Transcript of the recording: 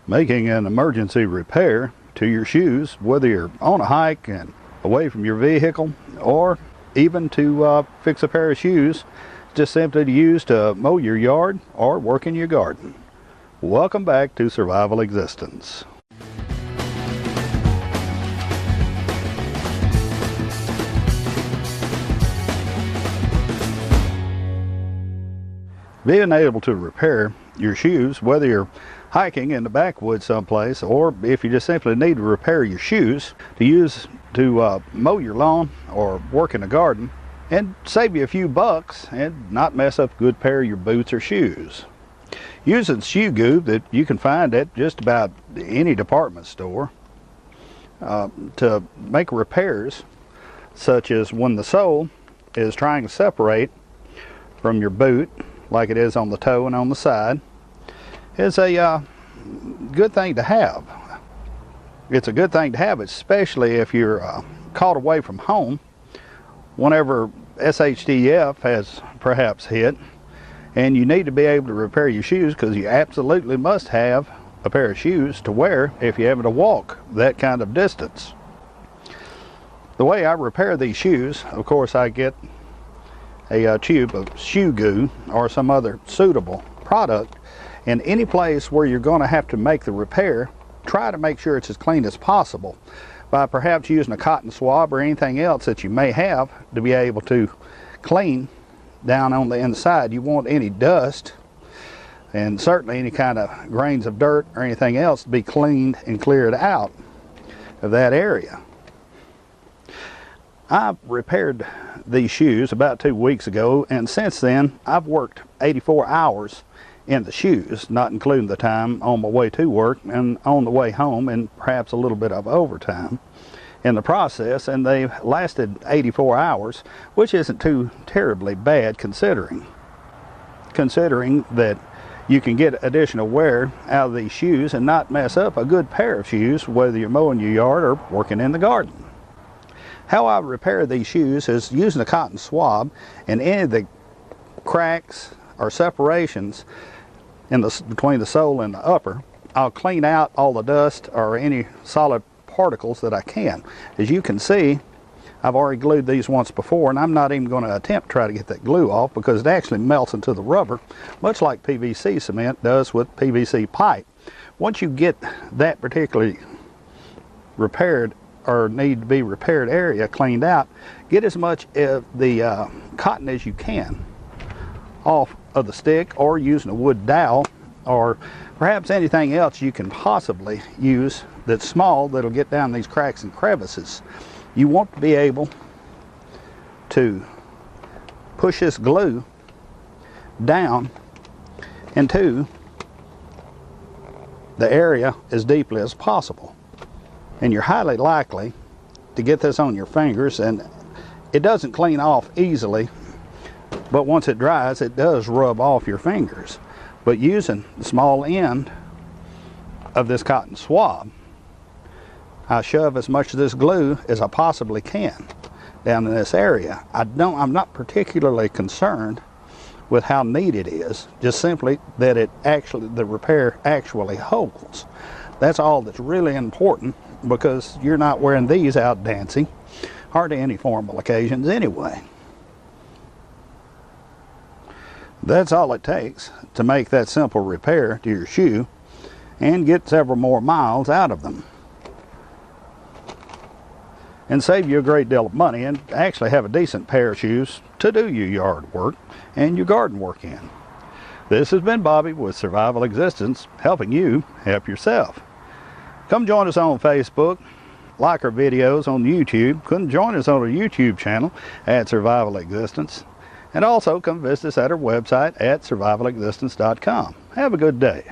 Making an emergency repair to your shoes, whether you're on a hike and away from your vehicle, or even to fix a pair of shoes just simply to use to mow your yard or work in your garden. Welcome back to Survival Existence. Being able to repair your shoes, whether you're hiking in the backwoods someplace, or if you just simply need to repair your shoes to use to mow your lawn or work in the garden, and save you a few bucks and not mess up a good pair of your boots or shoes. Using shoe goo that you can find at just about any department store to make repairs, such as when the sole is trying to separate from your boot like it is on the toe and on the side, is a good thing to have. It's a good thing to have, especially if you're caught away from home whenever SHTF has perhaps hit and you need to be able to repair your shoes, because you absolutely must have a pair of shoes to wear if you're having to walk that kind of distance. The way I repair these shoes, of course, I get a tube of shoe goo or some other suitable product, and any place where you're going to have to make the repair, try to make sure it's as clean as possible by perhaps using a cotton swab or anything else that you may have to be able to clean down on the inside. You want any dust and certainly any kind of grains of dirt or anything else to be cleaned and cleared out of that area. I repaired these shoes about 2 weeks ago, and since then I've worked 84 hours in the shoes, not including the time on my way to work and on the way home, and perhaps a little bit of overtime in the process, and they've lasted 84 hours, which isn't too terribly bad considering that you can get additional wear out of these shoes and not mess up a good pair of shoes, whether you're mowing your yard or working in the garden. How I repair these shoes is using a cotton swab, and any of the cracks or separations between the sole and the upper, I'll clean out all the dust or any solid particles that I can. As you can see, I've already glued these once before, and I'm not even going to attempt to try to get that glue off because it actually melts into the rubber, much like PVC cement does with PVC pipe. Once you get that particularly repaired or need to be repaired area cleaned out, get as much of the cotton as you can off of the stick, or using a wood dowel or perhaps anything else you can possibly use that's small that'll get down these cracks and crevices. You want to be able to push this glue down into the area as deeply as possible, and you're highly likely to get this on your fingers, and it doesn't clean off easily, but once it dries it does rub off your fingers. But using the small end of this cotton swab, I shove as much of this glue as I possibly can down in this area. I'm not particularly concerned with how neat it is, just simply that the repair actually holds. That's all that's really important, because you're not wearing these out dancing or to any formal occasions anyway. That's all it takes to make that simple repair to your shoe and get several more miles out of them, and save you a great deal of money, and actually have a decent pair of shoes to do your yard work and your garden work in. This has been Bobby with Survival Existence, helping you help yourself. Come join us on Facebook, like our videos on YouTube, come join us on our YouTube channel at Survival Existence, and also come visit us at our website at survivalexistence.com. Have a good day.